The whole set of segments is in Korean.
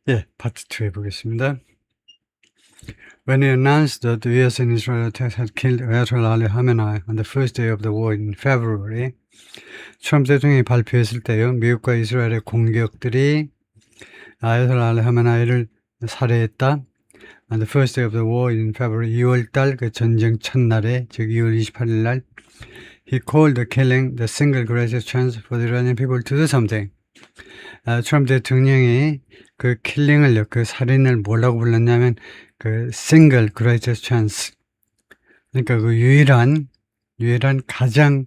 예, 파트 2 해보겠습니다. When he announced that the US and Israel attacks had killed Ayatollah Ali Khamenei on the first day of the war in February, 트럼프 대통령이 발표했을 때요, 미국과 이스라엘의 공격들이 아야톨라 알리 하메나이를 살해했다. On the first day of the war in February, 2월달 그 전쟁 첫날에, 즉 2월 28일 날, he called the killing the single greatest chance for the Iranian people to do something. 트럼프 대통령이 그 킬링을요, 그 살인을 뭐라고 불렀냐면 그 single greatest chance. 그러니까 그 유일한 가장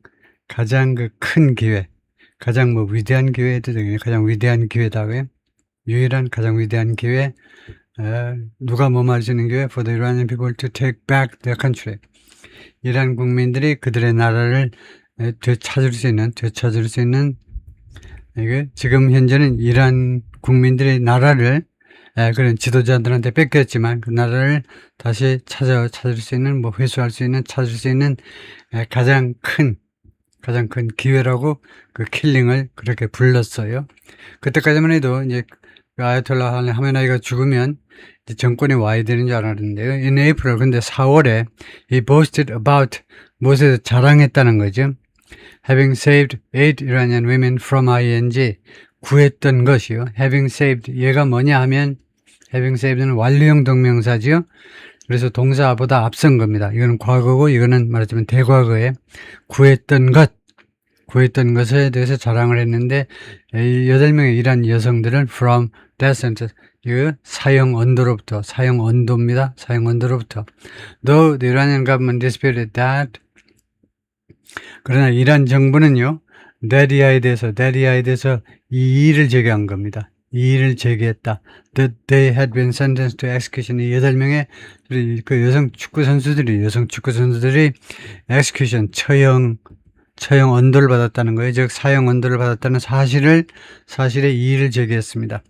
그 큰 기회, 가장 뭐 위대한 기회도 되겠네요. 가장 위대한 기회다고요. 유일한 가장 위대한 기회. 누가 뭐 말하시는 기회? For the Iranian people to take back their country. 이란 국민들이 그들의 나라를 되찾을 수 있는 이게 지금 현재는 이란 국민들의 나라를 그런 지도자들한테 뺏겼지만 그 나라를 다시 찾을 수 있는, 뭐 회수할 수 있는, 찾을 수 있는 가장 큰 기회라고 그 킬링을 그렇게 불렀어요. 그때까지만 해도 이제 아야톨라 알리 하메나이가 죽으면 이제 정권이 와야 되는 줄 알았는데요. In April, 근데 4월에 he boasted about, 무엇에서 자랑했다는 거죠. Having saved 8 Iranian women from ING, 구했던 것이요. Having saved, 얘가 뭐냐 하면 having saved는 완료형 동명사지요. 그래서 동사보다 앞선 겁니다. 이거는 과거고, 이거는 말하자면 대과거에 구했던 것에 대해서 자랑을 했는데, 8명의 이란 여성들을 from death sentence, 이 사형 언도로부터, though the Iranian government disputed that, 그러나 이란 정부는요, 데리아에 대해서 이 일을 제기한 겁니다. 이 일을 제기했다. That they had been sentenced to execution. 이 8명의 그 여성 축구 선수들이 execution, 처형 언도를 받았다는 거예요. 즉 사형 언도를 받았다는 사실에 이 일을 제기했습니다.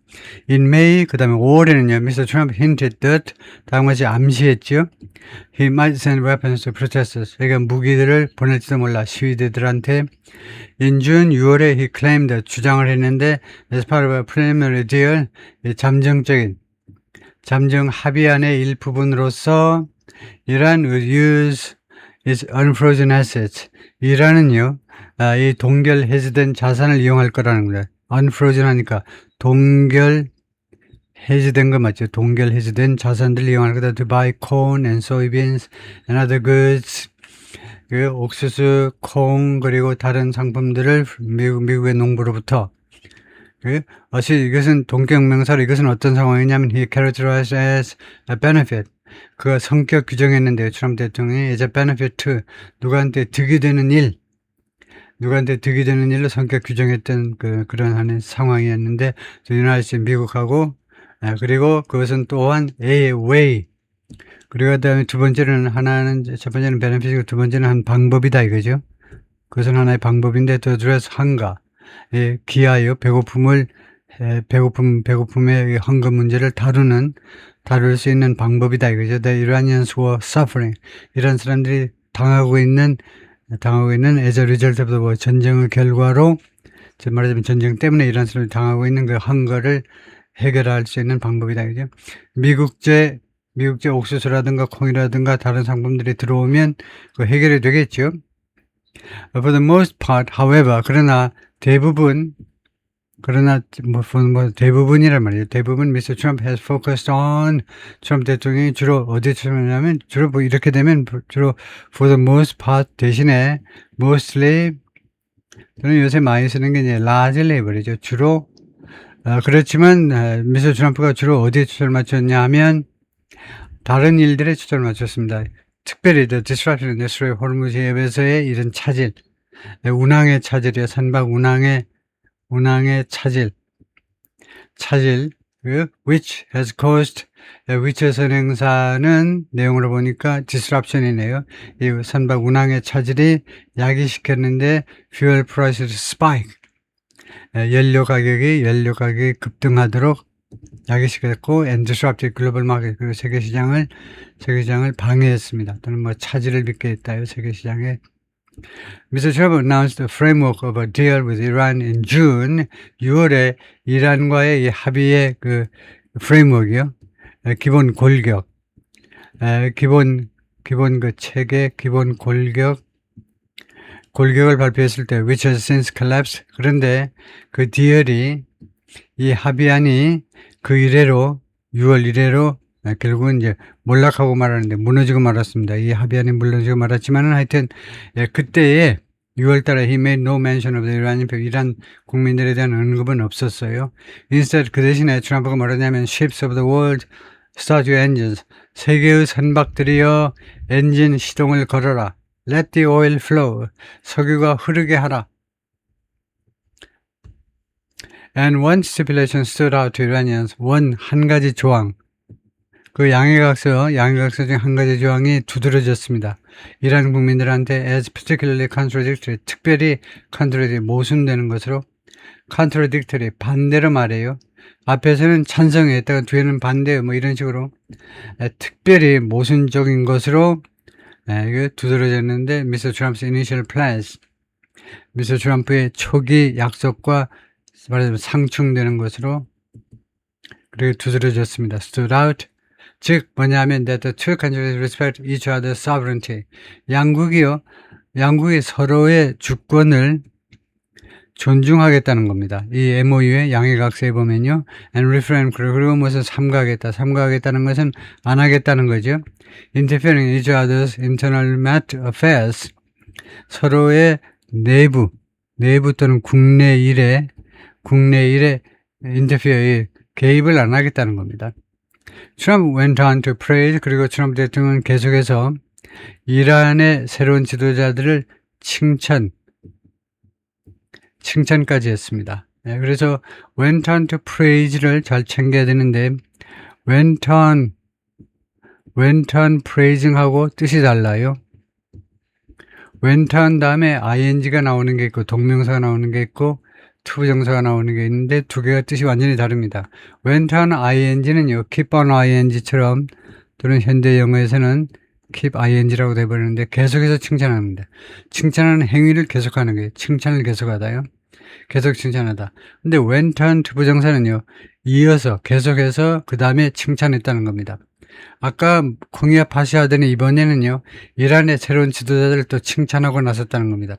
In May, 그 다음에 5월에는요, Mr. Trump hinted that, 다음과 같이 암시했죠. He might send weapons to protesters. 그러니까 무기들을 보낼지도 몰라, 시위대들한테. In June, 6월에 he claimed, 주장을 했는데, as part of a preliminary deal, 잠정 합의안의 일부분으로서 이란 would use its unfrozen assets. 이란은요, 이 동결 해지된 자산을 이용할 거라는 거예요. unfrozen 하니까 동결 해지된 거 맞죠? 동결 해지된 자산들을 이용할 거다. To buy corn and soybeans and other goods. 그 옥수수, 콩, 그리고 다른 상품들을 미국의 농부로부터. 이것은 동격명사로, 이것은 어떤 상황이냐면 he characterized as a benefit. 그 성격 규정했는데요. 트럼프 대통령이 as a benefit to, 누구한테 득이 되는 일로 성격 규정했던 그런 하는 상황이었는데, 유나이티드 미국하고, 그리고 그것은 또한 a way. 그리고 그다음에 첫 번째는 benefit이고 두 번째는 한 방법이다 이거죠. 그것은 하나의 방법인데, to address hunger. 기하여 배고픔의 헌금 문제를 다룰 수 있는 방법이다 이거죠. The Iranians were suffering. 이란 사람들이 당하고 있는 as a result of the war, 전쟁의 결과로, 말하자면 전쟁 때문에 이란 사람들이 당하고 있는 그 헌거를 해결할 수 있는 방법이다 이거죠. 미국제 옥수수라든가 콩이라든가 다른 상품들이 들어오면 그 해결이 되겠죠. For the most part, however, 그러나 대부분이란 말이에요. 대부분 Mr. Trump has focused on, 트럼프 대통령이 주로 어디에 초점하냐면, 주로 이렇게 되면 주로 for the most part 대신에 mostly, 저는 요새 많이 쓰는 게 이제 largely 해버리죠. 주로. 그렇지만 미스터 트럼프가 주로 어디에 초점을 맞췄냐 하면 다른 일들에 초점을 맞췄습니다. 특별히 the disruption in the Strait of Hormuz 해협에서의 이런 차질, 운항의 차질이요. 선박 운항의 차질, which has caused, which 선행사는 내용으로 보니까 disruption이네요. 이 선박 운항의 차질이 야기시켰는데 fuel prices spike. 연료 가격이 급등하도록 야기시켰고, and disrupted global market, 그리고 세계 시장을 방해했습니다. 또는 뭐 차질을 빚게 했다요, 세계 시장에. Mr. Trump announced the framework of a deal with Iran in June. 6월에 이란과의 이 합의의 프레임워크요. 기본 골격, 기본 그 체계, 기본 골격을 발표했을 때, which has since collapsed. 그런데 그 디얼이, 이 합의안이 그 이래로, 6월 이래로 결국은 이제 몰락하고 말았는데, 무너지고 말았습니다. 이 합의안이 무너지고 말았지만은 하여튼, 그때에 6월 달에 he made no mention of the Iranian people. 이란 국민들에 대한 언급은 없었어요. Instead, 그 대신에 트럼프가 뭐라냐면, ships of the world, start your engines. 세계의 선박들이여 엔진 시동을 걸어라. Let the oil flow. 석유가 흐르게 하라. And one stipulation stood out to Iranians. 한 가지 조항. 그 양해각서 중 한 가지 조항이 두드러졌습니다. 이란 국민들한테 as particularly contradictory, 특별히 contradictory, 모순되는 것으로, contradictory, 반대로 말해요. 앞에서는 찬성했다가 뒤에는 반대요. 뭐 이런 식으로 특별히 모순적인 것으로 이거 두드러졌는데 Mr. Trump's initial plans, 미스터 트럼프의 초기 약속과 말하자면 상충되는 것으로 그렇게 두드러졌습니다. stood out. 즉 뭐냐면 that the two countries respect each other's sovereignty. 양국이 서로의 주권을 존중하겠다는 겁니다. 이 MOU의 양해각서에 보면요. and refrain, 그리고 무엇을 삼가하겠다는 것은 안 하겠다는 거죠. interfering in each other's internal affairs. 서로의 내부 또는 국내 일에 interfere, 개입을 안 하겠다는 겁니다. Trump went on to praise, 그리고 트럼프 대통령은 계속해서 이란의 새로운 지도자들을 칭찬까지 했습니다. 그래서 went on to praise를 잘 챙겨야 되는데 went on praising하고 뜻이 달라요. went on 다음에 ing가 나오는 게 있고 동명사가 나오는 게 있고 투부정사가 나오는 게 있는데 두 개가 뜻이 완전히 다릅니다. went on ing는요. keep on ing처럼 또는 현대 영어에서는 keep ing라고 돼버리는데 계속해서 칭찬합니다. 칭찬하는 행위를 계속하는 거예요. 칭찬을 계속하다요. 계속 칭찬하다. 근데 went on 투부정사는요. 이어서 계속해서 그 다음에 칭찬했다는 겁니다. 아까 콩이와 파시하더니 이번에는요. 이란의 새로운 지도자들을 또 칭찬하고 나섰다는 겁니다.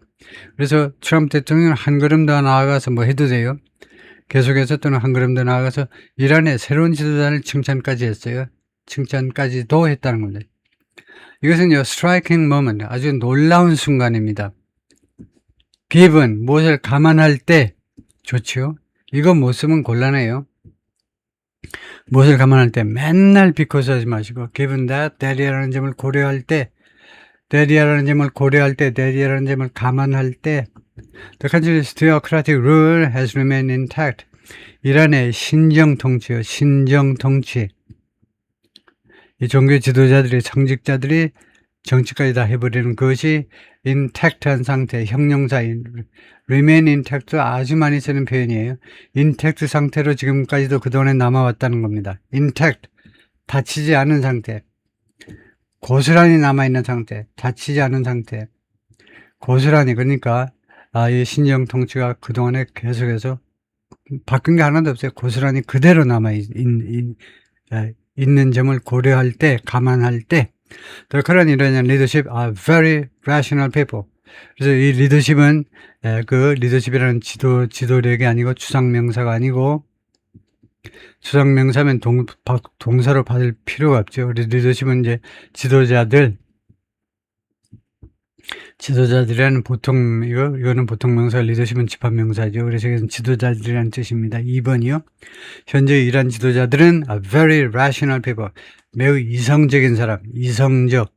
그래서 트럼프 대통령은 한 걸음 더 나아가서 뭐 해도 돼요. 계속해서 또는 한 걸음 더 나아가서 이란의 새로운 지도자를 칭찬까지 했어요. 칭찬까지도 했다는 겁니다. 이것은요. striking moment, 아주 놀라운 순간입니다. given, 무엇을 감안할 때 좋죠. 이거 못 쓰면 곤란해요. 무엇을 감안할 때 맨날 because 하지 마시고 given that이라는 점을 고려할 때 that이라는 점을 감안할 때 the country's theocratic rule has remained intact. 이란의 신정 통치요. 이 종교 지도자들이 성직자들이 정치까지 다 해버리는 것이 intact한 상태, 형용사인 remain intact도 아주 많이 쓰는 표현이에요. intact 상태로 지금까지도 그동안에 남아왔다는 겁니다. intact, 다치지 않은 상태, 고스란히 남아있는 상태, 다치지 않은 상태, 고스란히. 그러니까 이 신정 통치가 그동안에 계속해서 바뀐 게 하나도 없어요. 고스란히 그대로 남아있는 점을 고려할 때, 감안할 때 The current Iranian leadership are very rational people. 그래서 이 리더십은 그 리더십이라는 지도력이 아니고 추상명사가 아니고, 추상명사면 동사로 받을 필요가 없죠. 리더십은 이제 지도자들이라는 보통 이거는 보통 명사, 리더십은 집합명사죠. 그래서 이것은 지도자들이라는 뜻입니다. 2번이요. 현재 이란 지도자들은 are very rational people. 매우 이성적인 사람, 이성적.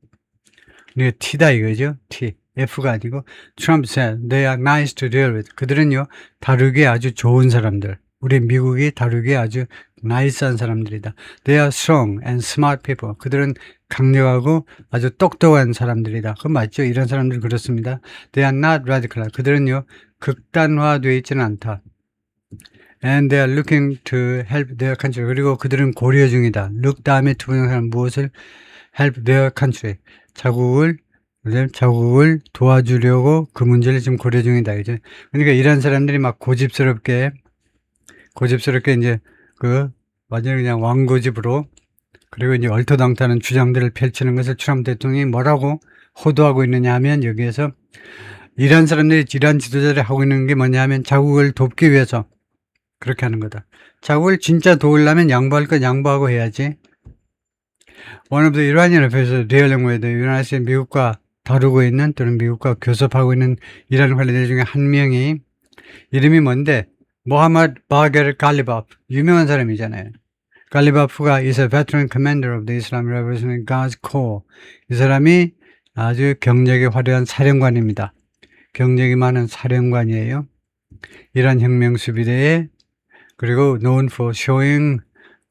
이게 T다 이거죠. T. F가 아니고. Trump said they are nice to deal with. 그들은요, 다루기 아주 좋은 사람들. 우리 미국이 다루기 아주 나이스한 사람들이다. They are strong and smart people. 그들은 강력하고 아주 똑똑한 사람들이다. 그건 맞죠? 이런 사람들 그렇습니다. They are not radical. 그들은요, 극단화되어 있지는 않다. And they are looking to help their country. 그리고 그들은 고려 중이다. look 다음에 투부정사는 무엇을? help their country. 자국을 도와주려고 그 문제를 지금 고려 중이다. 그죠? 그러니까 이런 사람들이 막 고집스럽게 이제 완전히 그냥 왕고집으로, 그리고 이제 얼토당토하는 주장들을 펼치는 것을 트럼프 대통령이 뭐라고 호도하고 있느냐 하면, 여기에서 이란 사람들이 이란 지도자들이 하고 있는 게 뭐냐 하면 자국을 돕기 위해서 그렇게 하는 거다. 자국을 진짜 도우려면 양보할 건 양보하고 해야지. One of the Iranian officials dealing with the United States, 미국과 다루고 있는 또는 미국과 교섭하고 있는 이란 관리들 중에 한 명이, 이름이 뭔데? 모하마드 바겔 갈리바프, 유명한 사람이잖아요. 갈리바프가 is a veteran commander of the Islamic Revolutionary Guards Corps. 이 사람이 아주 경력이 화려한 사령관입니다. 경력이 많은 사령관이에요. 이란 혁명 수비대에, 그리고 known for showing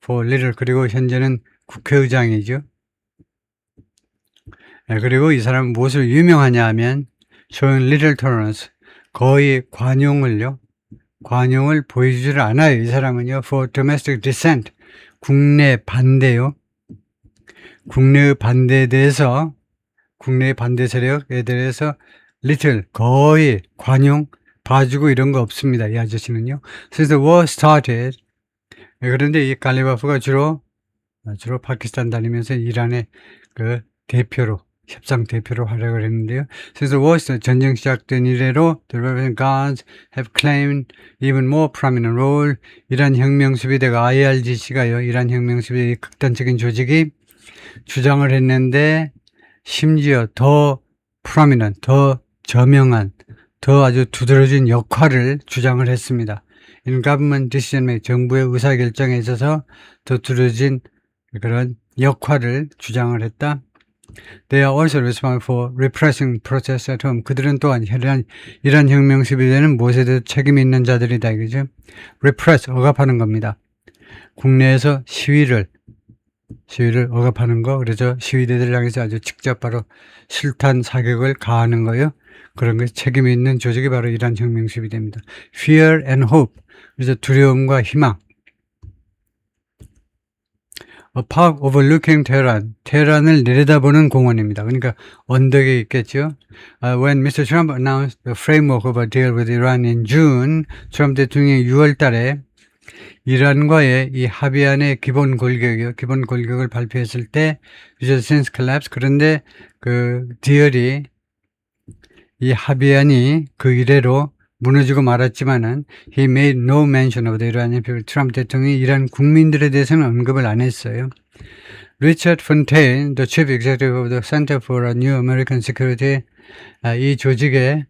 for little, 그리고 현재는 국회의장이죠. 그리고 이 사람은 무엇을 유명하냐 하면 showing little tolerance, 거의 관용을 보여주지를 않아요. 이 사람은요, for domestic dissent, 국내 반대요. 국내의 반대에 대해서, 국내의 반대 세력에 대해서 little, 거의 관용, 봐주고 이런 거 없습니다. 이 아저씨는요. Since the war started, 그런데 이 갈리바프가 주로 파키스탄 다니면서 이란의 그 대표로, 협상 대표로 활약을 했는데요. Since the war started, 전쟁 시작된 이래로 the Revolutionary Guards have claimed even more prominent role. 이란 혁명 수비대가 IRGC가요, 이란 혁명 수비대의 극단적인 조직이 주장을 했는데, 심지어 더 prominent, 더 저명한, 더 아주 두드러진 역할을 주장을 했습니다. In government decision making, 정부의 의사결정에 있어서 더 두드러진 그런 역할을 주장을 했다. They are also responsible for repressing protests at home. 그들은 또한 이란 혁명 수비대는 무엇에 대해 책임이 있는 자들이다, 이거죠. repress, 억압하는 겁니다. 국내에서 시위를 억압하는 거, 그래서 시위대들 향해서 아주 직접 바로 실탄 사격을 가하는 거요. 그런 것에 책임이 있는 조직이 바로 이란 혁명 수비대입니다. Fear and hope, 그래서 두려움과 희망. A park overlooking Tehran, 테헤란을 내려다보는 공원입니다. 그러니까 언덕에 있겠죠. When Mr. Trump announced the framework of a deal with Iran in June, 트럼프 대통령이 6월 달에 이란과의 이 합의안의 기본 골격을 발표했을 때, which has since collapsed. 그런데 그 디얼이, 이 합의안이 그 이래로 무너지고 말았지만은 he made no mention of the Iranian people. 트럼프 대통령이 이란 국민들에 대해서는 언급을 안 했어요. Richard Fontaine, the chief executive of the Center for a New American Security, 이 조직의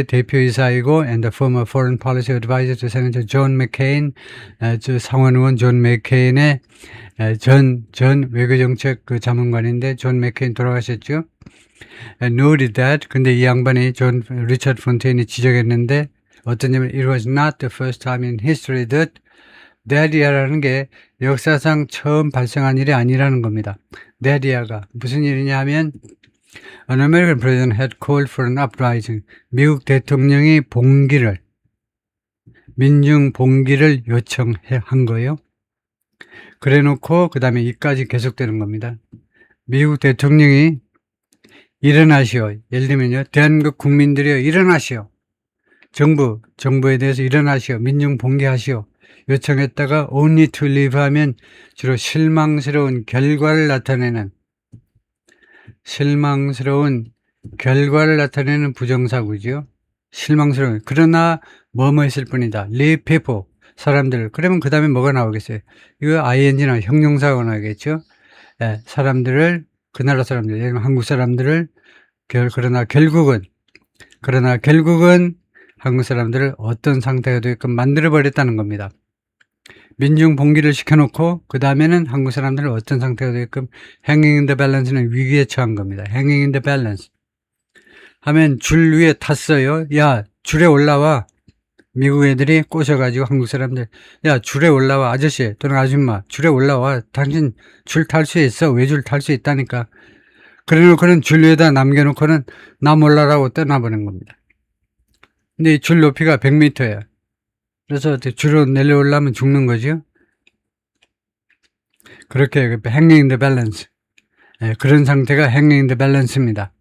대표이사이고 and the former foreign policy advisor to Senator John McCain, 상원 의원 존 맥케인의 전 외교정책 그 자문관인데, 존 맥케인 돌아가셨죠. noted that, 근데 이 양반이 리처드 폰테인이 지적했는데, 어떠냐면 it was not the first time in history that 데리아라는 게 역사상 처음 발생한 일이 아니라는 겁니다. 데리아가 무슨 일이냐 하면 An American president had called for an uprising. 미국 대통령이 민중 봉기를 요청한 거예요. 그래 놓고 그 다음에 이까지 계속되는 겁니다. 미국 대통령이 일어나시오. 예를 들면요, 대한민국 국민들이요, 일어나시오. 정부에 대해서 일어나시오. 민중 봉기하시오. 요청했다가 only to leave 하면 주로 실망스러운 결과를 나타내는 부정사구죠. 실망스러운. 그러나 뭐뭐 했을 뿐이다. leave people, 사람들. 그러면 그 다음에 뭐가 나오겠어요? 이거 ing나 형용사가 나오겠죠. 그 나라 사람들, 예를 들면 한국 사람들을 그러나 결국은 한국 사람들을 어떤 상태가 되게끔 만들어버렸다는 겁니다. 민중 봉기를 시켜놓고 그 다음에는 한국 사람들을 어떤 상태가 되게끔 hanging in the balance는 위기에 처한 겁니다. hanging in the balance 하면 줄 위에 탔어요. 야, 줄에 올라와. 미국 애들이 꼬셔가지고 한국 사람들, 야, 줄에 올라와. 아저씨 또는 아줌마, 줄에 올라와. 당신 줄 탈 수 있어. 외줄 탈 수 있다니까. 그래놓고는 줄 위에다 남겨놓고는 나 몰라라고 떠나보는 겁니다. 근데 이 줄 높이가 100m예요. 그래서 줄로 내려오려면 죽는 거죠. 그렇게 hanging in the balance. 그런 상태가 hanging in the balance입니다.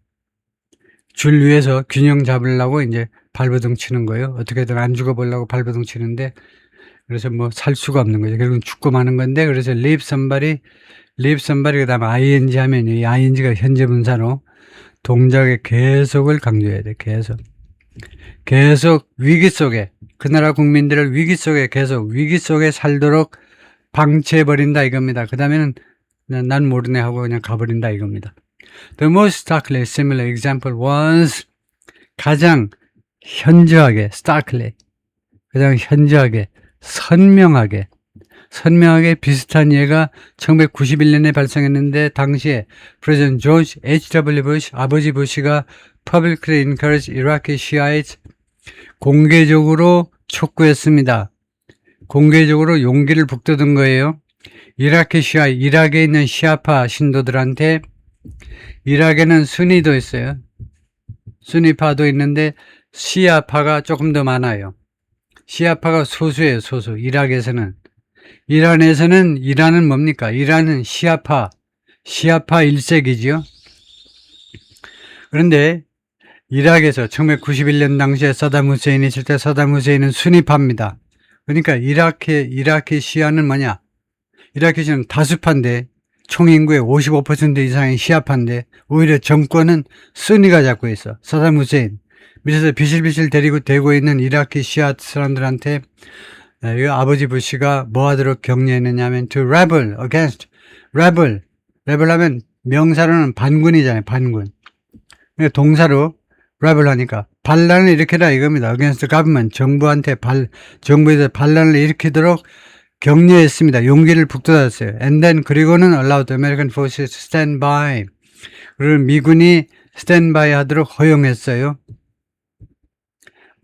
줄 위에서 균형 잡으려고 이제 발버둥 치는 거예요. 어떻게든 안 죽어보려고 발버둥 치는데, 그래서 뭐 살 수가 없는 거죠. 결국은 죽고 마는 건데, 그래서 leave somebody 그 다음에 ing 하면 이 ing가 현재 분사로 동작의 계속을 강조해야 돼. 계속 위기 속에, 그 나라 국민들을 위기 속에 계속 위기 속에 살도록 방치해버린다 이겁니다. 그 다음에는 난 모르네 하고 그냥 가버린다 이겁니다. The most starkly similar example was 가장 현저하게 starkly 가장 현저하게 선명하게 비슷한 예가 1991년에 발생했는데 당시에 프레지던트 조지 H.W. 부시 아버지 부시가 publicly encouraged Iraqi Shiites 공개적으로 촉구했습니다. 공개적으로 용기를 북돋은 거예요. 이라크 시아, 이락에 있는 시아파 신도들한테 이락에는 순위도 있어요. 순위파도 있는데 시아파가 조금 더 많아요. 시아파가 소수예요, 소수. 이락에서는. 이란은 뭡니까? 이란은 시아파 1세기지요. 그런데 이락에서 1991년 당시에 사담 후세인이 있을 때 사담 후세인은 순위파입니다. 그러니까 이라크 시아는 뭐냐? 이라크 시아는 다수파인데 총 인구의 55% 이상이 시아파인데 오히려 정권은 순위가 잡고 있어. 사담 후세인. 밑에서 비실비실 데리고 대고 있는 이라크 시아 사람들한테 아버지 부시가 뭐 하도록 격려했느냐 하면 to rebel against rebel 하면 명사로는 반군이잖아요. 반군. 동사로 rebel 하니까 반란을 일으켜라 이겁니다. against government 정부에서 반란을 일으키도록 격려했습니다. 용기를 북돋았어요. And then 그리고는 allowed American forces to stand by. 그리고 미군이 stand by 하도록 허용했어요.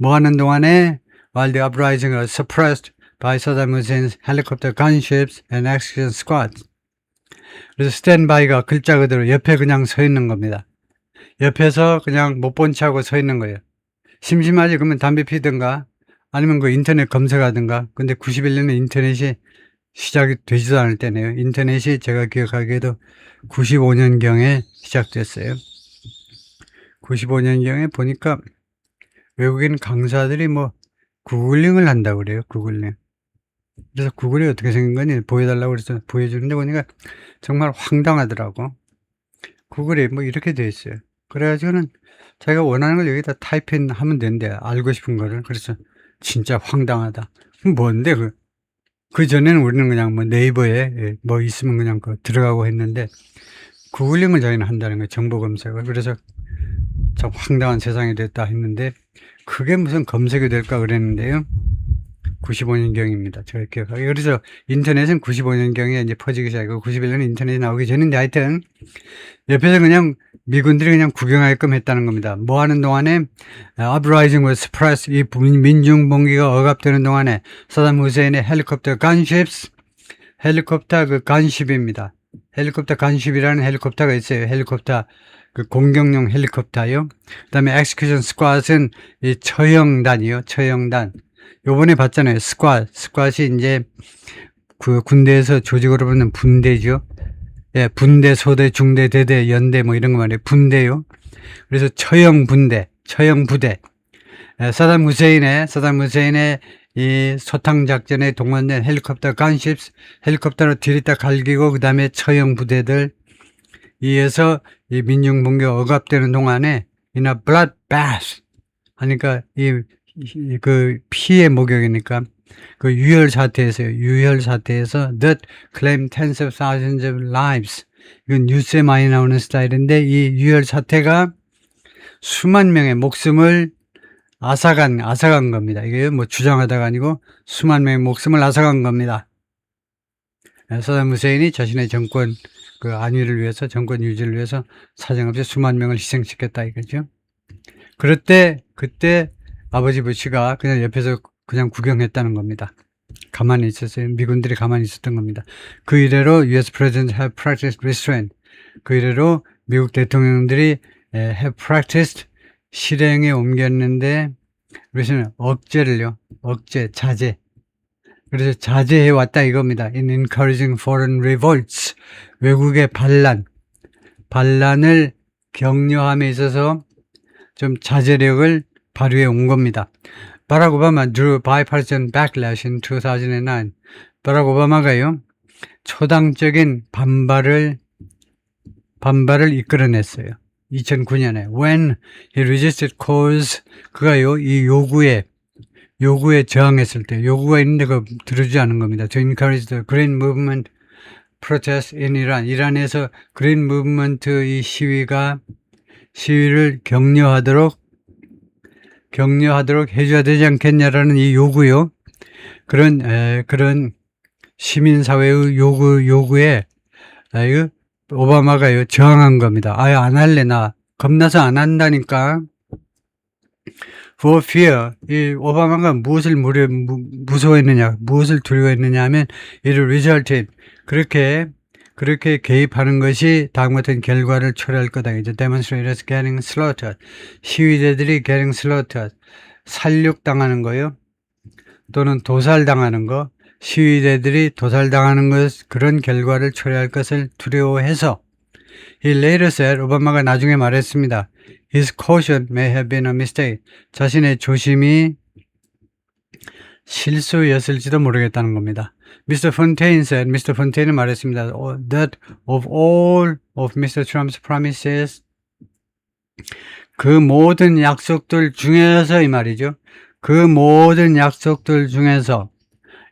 뭐 하는 동안에 while the uprising was suppressed by Saddam Hussein's helicopter gunships and execution squads. 그래서 stand by가 글자 그대로 옆에 그냥 서 있는 겁니다. 옆에서 그냥 못 본 척하고 서 있는 거예요. 심심하지 그러면 담배 피든가 아니면 그 인터넷 검색하든가. 근데 91년에 인터넷이 시작이 되지도 않을 때네요. 인터넷이 제가 기억하기에도 95년경에 시작됐어요. 95년경에 보니까 외국인 강사들이 뭐 구글링을 한다고 그래요. 구글링. 그래서 구글이 어떻게 생긴 거니 보여달라고 그래서 보여주는데 보니까 정말 황당하더라고. 구글이 뭐 이렇게 돼 있어요. 그래가지고는 자기가 원하는 걸 여기다 타이핑하면 된대. 알고 싶은 거를. 그래서 진짜 황당하다. 뭔데 그 전에는 우리는 그냥 뭐 네이버에 뭐 있으면 그냥 들어가고 했는데 구글링을 저희는 한다는 거예요. 정보 검색을. 그래서 참 황당한 세상이 됐다 했는데 그게 무슨 검색이 될까 그랬는데요. 95년경입니다. 제가 기억하기. 그래서 인터넷은 95년경에 이제 퍼지기 시작하고 91년에 인터넷이 나오기 전인데 하여튼 옆에서 그냥 미군들이 그냥 구경하게끔 했다는 겁니다. 뭐 하는 동안에 uprising was suppressed. 이 민중봉기가 억압되는 동안에 사담 후세인의 헬리콥터 gunships 헬리콥터 간십입니다. 헬리콥터 간십이라는 헬리콥터가 있어요. 헬리콥터 공격용 헬리콥터요. 그 다음에 execution squad은 이 처형단이요. 처형단. 요번에 봤잖아요. 스쿼트이 이제 그 군대에서 조직으로 부르는 분대죠. 예, 분대, 소대, 중대, 대대, 연대 뭐 이런 거 말이에요. 분대요. 그래서 처형 부대. 예, 사담 후세인의 이 소탕 작전에 동원된 헬리콥터 간십스, 헬리콥터로 들이다 갈기고 그 다음에 처형 부대들 이에서 이 민중 봉기가 억압되는 동안에 이나 blood bath 하니까 그 피해 목욕이니까 그 유혈 사태에서 that claim tens of thousands of lives. 이건 뉴스에 많이 나오는 스타일인데 이 유혈 사태가 수만 명의 목숨을 앗아간 겁니다. 이게 뭐 주장하다가 아니고 수만 명의 목숨을 앗아간 겁니다. 사담 후세인이 자신의 정권 안위를 위해서 정권 유지를 위해서 사정없이 수만 명을 희생시켰다 이거죠. 그때 아버지 부시가 그냥 옆에서 그냥 구경했다는 겁니다. 가만히 있었어요. 미군들이 가만히 있었던 겁니다. 그 이래로 US President have practiced restraint. 그 이래로 미국 대통령들이 have practiced 실행에 옮겼는데 그래서 자제. 그래서 자제해 왔다 이겁니다. In encouraging foreign revolts. 외국의 반란을 격려함에 있어서 좀 자제력을 발휘해 온 겁니다. Barack Obama drew bipartisan backlash in 2009. 바락 오바마가요, 초당적인 반발을 이끌어냈어요. 2009년에. When he resisted calls, 그가요, 이 요구에 저항했을 때, 요구가 있는데 그거 들어주지 않은 겁니다. To encourage the Green Movement protest in Iran. 이란에서 Green Movement 이 시위를 격려하도록 해줘야 되지 않겠냐라는 이 요구요. 그런 시민사회의 요구에, 오바마가요, 저항한 겁니다. 아예 안 할래, 나. 겁나서 안 한다니까. For fear. 이 오바마가 무엇을 무서워했느냐, 무엇을 두려워했느냐 하면, it resulted. 그렇게 개입하는 것이 다음 같은 결과를 초래할 거다. 이제 demonstrators getting slaughtered. 시위대들이 getting slaughtered. 살육당하는 거요. 또는 도살당하는 거. 시위대들이 도살당하는 그런 결과를 초래할 것을 두려워해서 He later said, 오바마가 나중에 말했습니다. His caution may have been a mistake. 자신의 조심이 실수였을지도 모르겠다는 겁니다. Mr. Fontaine said, Mr. Fontaine은 말했습니다. That of all of Mr. Trump's promises, 그 모든 약속들 중에서 이 말이죠. 그 모든 약속들 중에서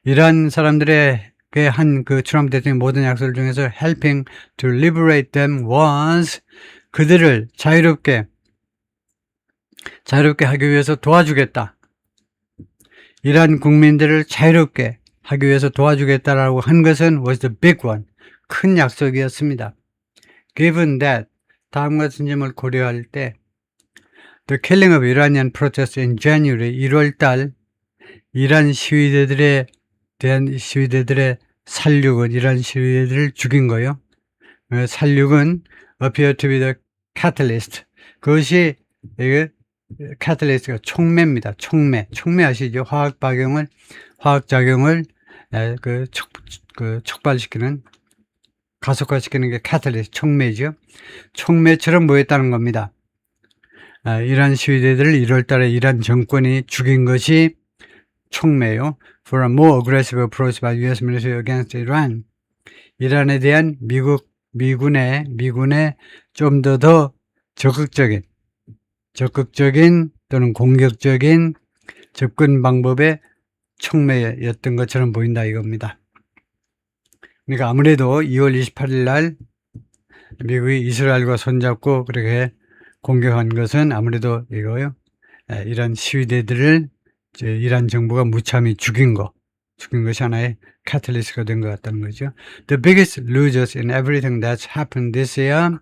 이란 사람들에게 한 그 트럼프 대통령의 모든 약속들 중에서 helping to liberate them was 그들을 자유롭게 하기 위해서 도와주겠다. 이란 국민들을 자유롭게 하기 위해서 도와주겠다라고 한 것은 was the big one. 큰 약속이었습니다. Given that 다음 같은 점을 고려할 때 the killing of Iranian protests in January 1월달 이란 시위대들의 살육은 이란 시위대들을 죽인 거요. 살육은 appear to be the catalyst. 그것이 catalyst가 촉매입니다. 촉매 아시죠? 화학작용을 촉발시키는, 가속화시키는 게 catalyst, 촉매죠. 촉매처럼 보였다는 겁니다. 이란 시위대들을 1월달에 이란 정권이 죽인 것이 촉매요. For a more aggressive approach by U.S. military against Iran. 이란에 대한 미군의 좀 더 적극적인 또는 공격적인 접근 방법의 촉매였던 것처럼 보인다 이겁니다. 그러니까 아무래도 2월 28일 날 미국이 이스라엘과 손잡고 그렇게 공격한 것은 아무래도 이거요. 이란 시위대들을 이란 정부가 무참히 죽인 것이 하나의 카탈리스트가 된 것 같다는 거죠. The biggest losers in everything that's happened this year.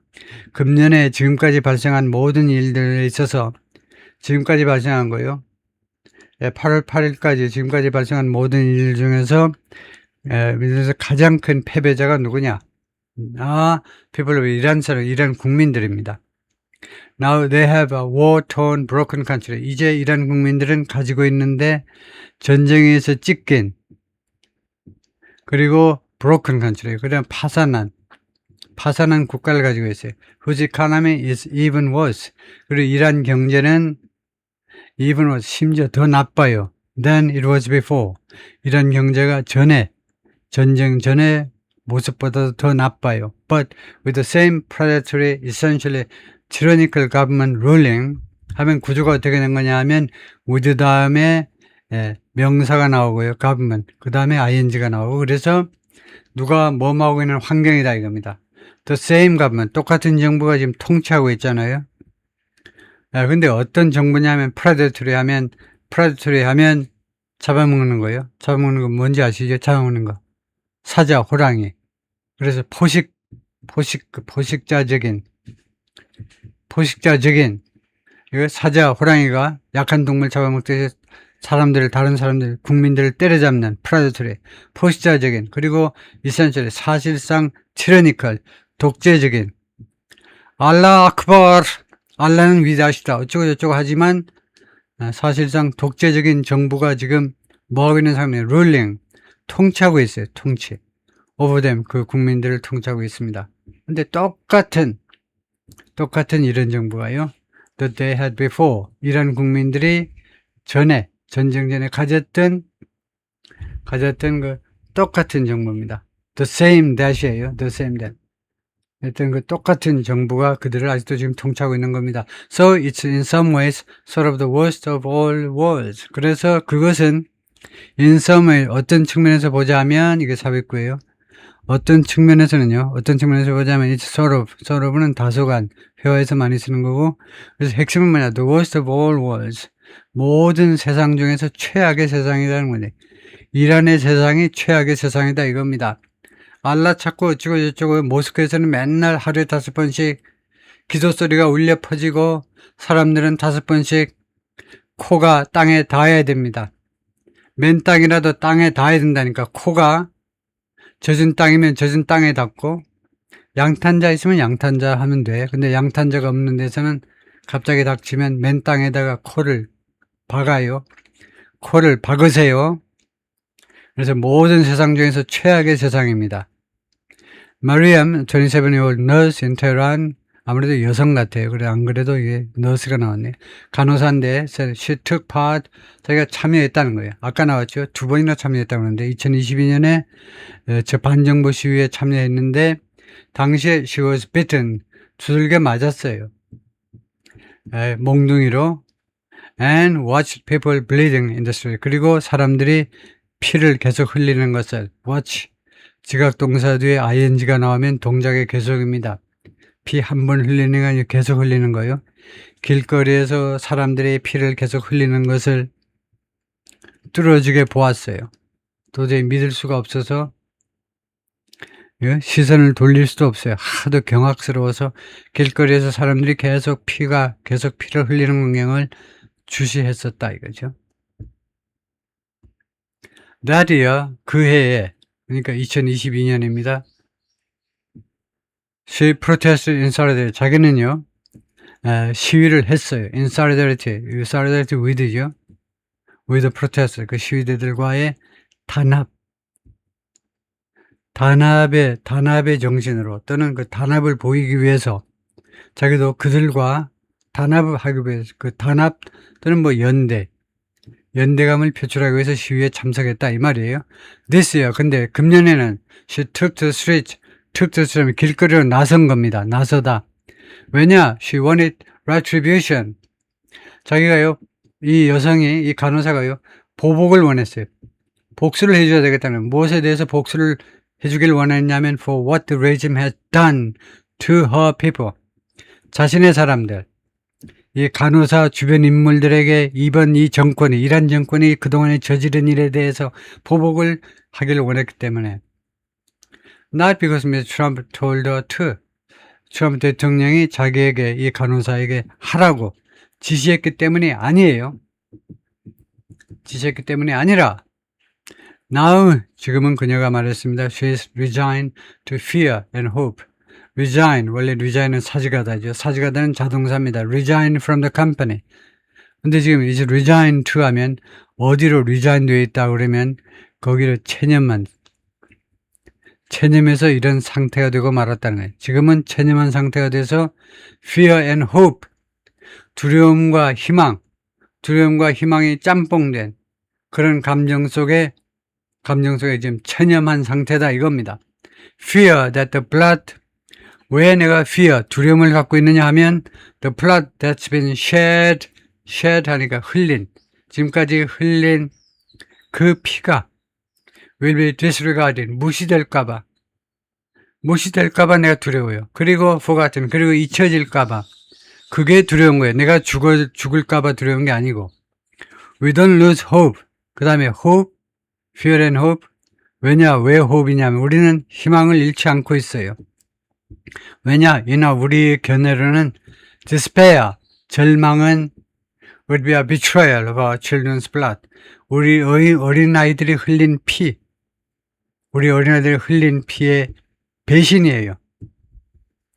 금년에 지금까지 발생한 모든 일들에 있어서 지금까지 발생한 거요. 8월 8일까지 지금까지 발생한 모든 일 중에서 가장 큰 패배자가 누구냐? people of 이란 국민들입니다. Now they have a war-torn, broken country. 이제 이란 국민들은 가지고 있는데 전쟁에서 찢긴 그리고 broken country, 그냥 파산한 국가를 가지고 있어요. Whose economy is even worse. 그리고 이란 경제는 even worse, 심지어 더 나빠요. Than it was before. 이란 경제가 전쟁 전에 모습보다 더 나빠요. But with the same predatory, essentially tyrannical government ruling 하면 구조가 어떻게 된 거냐 하면 with 다음에 명사가 나오고요. government. 그 다음에 ing가 나오고 그래서 누가 하고 있는 환경이다 이겁니다. The same government. 똑같은 정부가 지금 통치하고 있잖아요. 근데 어떤 정부냐면 predatory 하면 잡아먹는 거예요. 잡아먹는 거 뭔지 아시죠? 잡아먹는 거. 사자, 호랑이. 그래서 포식자적인 이거 사자, 호랑이가 약한 동물 잡아먹듯이 다른 사람들, 국민들을 때려잡는 predatory, 포식자적인, 그리고 essentially 사실상 tyrannical, 독재적인, 알라 아크발, 알라는 위대하시다 어쩌고 저쩌고 하지만 사실상 독재적인 정부가 지금 뭐하고 있는 상황이에요? ruling, 통치하고 있어요. 통치. over them, 그 국민들을 통치하고 있습니다. 근데 똑같은 이런 정부가요. that they had before. 이란 국민들이 전에 전쟁 전에 가졌던 그 똑같은 정부입니다. The same that이에요. The same that. 하여튼 그 똑같은 정부가 그들을 아직도 지금 통치하고 있는 겁니다. So it's in some ways sort of the worst of all worlds. 그래서 그것은 in some way 어떤 측면에서 보자면 이게 삽입구예요. 어떤 측면에서는요. 어떤 측면에서 보자면 it's sort of는 다소간 회화에서 많이 쓰는 거고 그래서 핵심은 뭐냐. The worst of all worlds. 모든 세상 중에서 최악의 세상이라는 거지. 이란의 세상이 최악의 세상이다 이겁니다. 알라 찾고 어쩌고 저쩌고 모스크에서는 맨날 하루에 5번씩 기도 소리가 울려 퍼지고 사람들은 5번씩 코가 땅에 닿아야 됩니다. 맨 땅이라도 땅에 닿아야 된다니까. 코가 젖은 땅이면 젖은 땅에 닿고 양탄자 있으면 양탄자 하면 돼. 근데 양탄자가 없는 데서는 갑자기 닥치면 맨 땅에다가 코를 박아요. 코를 박으세요. 그래서 모든 세상 중에서 최악의 세상입니다. Mariam, 27-year-old nurse in Tehran. 아무래도 여성 같아요. 그래, 안 그래도 이게 nurse가 나왔네. 간호사인데, she took part, 자기가 참여했다는 거예요. 아까 나왔죠? 2번이나 참여했다고 하는데, 2022년에 저 반정부 시위에 참여했는데, 당시에 she was bitten, 두들겨 맞았어요. 몽둥이로. And watched people bleeding in the street. 그리고 사람들이 피를 계속 흘리는 것을 watch. 지각동사 뒤에 ing가 나오면 동작의 계속입니다. 피 한 번 흘리는 게 아니라 계속 흘리는 거예요. 길거리에서 사람들이 피를 계속 흘리는 것을 뚫어지게 보았어요. 도저히 믿을 수가 없어서 시선을 돌릴 수도 없어요. 하도 경악스러워서 길거리에서 사람들이 계속 피를 흘리는 광경을 주시했었다 이거죠. That year, 그 해에, 그러니까 2022년입니다. She protested in solidarity. 자기는요, 시위를 했어요. In solidarity. solidarity with죠. with protest. 그 시위대들과의 단합의 정신으로 또는 그 단합을 보이기 위해서 자기도 그들과 단합을 하기 위해서 그 단합 또는 뭐 연대감을 표출하기 위해서 시위에 참석했다 이 말이에요. This year. 근데 금년에는 she took to the streets. 길거리로 나선 겁니다. 나서다. 왜냐? She wanted retribution. 자기가요, 이 여성이, 이 간호사가요, 보복을 원했어요. 복수를 해줘야 되겠다는, 무엇에 대해서 복수를 해주길 원했냐면 for what the regime has done to her people. 자신의 사람들, 이 간호사 주변 인물들에게 이란 정권이 그동안에 저지른 일에 대해서 보복을 하기를 원했기 때문에 Not because Mr. Trump told her to. 트럼프 대통령이 자기에게 이 간호사에게 하라고 지시했기 때문이 아니에요. 지시했기 때문이 아니라 Now, 지금은 그녀가 말했습니다. She's resigned to fear and hope. Resign, 원래 resign은 사직하다죠. 사직하다는 자동사입니다. Resign from the company. 근데 지금 이제 resign to 하면 어디로 resign 되어 있다 그러면 거기를 체념해서 이런 상태가 되고 말았다는 거예요. 지금은 체념한 상태가 돼서 fear and hope, 두려움과 희망이 짬뽕된 그런 감정 속에 지금 체념한 상태다 이겁니다. Fear that the blood, 왜 내가 fear, 두려움을 갖고 있느냐 하면 the blood that's been shed 하니까 지금까지 흘린 그 피가 will be disregarded, 무시될까봐 내가 두려워요. 그리고 forgotten, 그리고 잊혀질까봐 그게 두려운 거예요. 내가 죽을까봐 두려운 게 아니고 we don't lose hope. 그 다음에 hope, fear and hope. 왜냐? 왜 hope이냐면 우리는 희망을 잃지 않고 있어요. 왜냐? 우리 견해로는 despair, 절망은 would be a betrayal of our children's blood. 우리 어린아이들이 흘린 피의 배신이에요.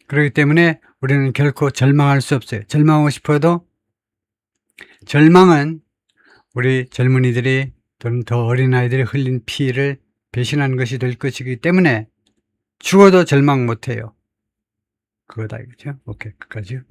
그렇기 때문에 우리는 결코 절망할 수 없어요. 절망하고 싶어도 절망은 우리 젊은이들이 또는 더 어린아이들이 흘린 피를 배신하는 것이 될 것이기 때문에 죽어도 절망 못해요. 그거다 이거죠. 오케이, 끝까지요.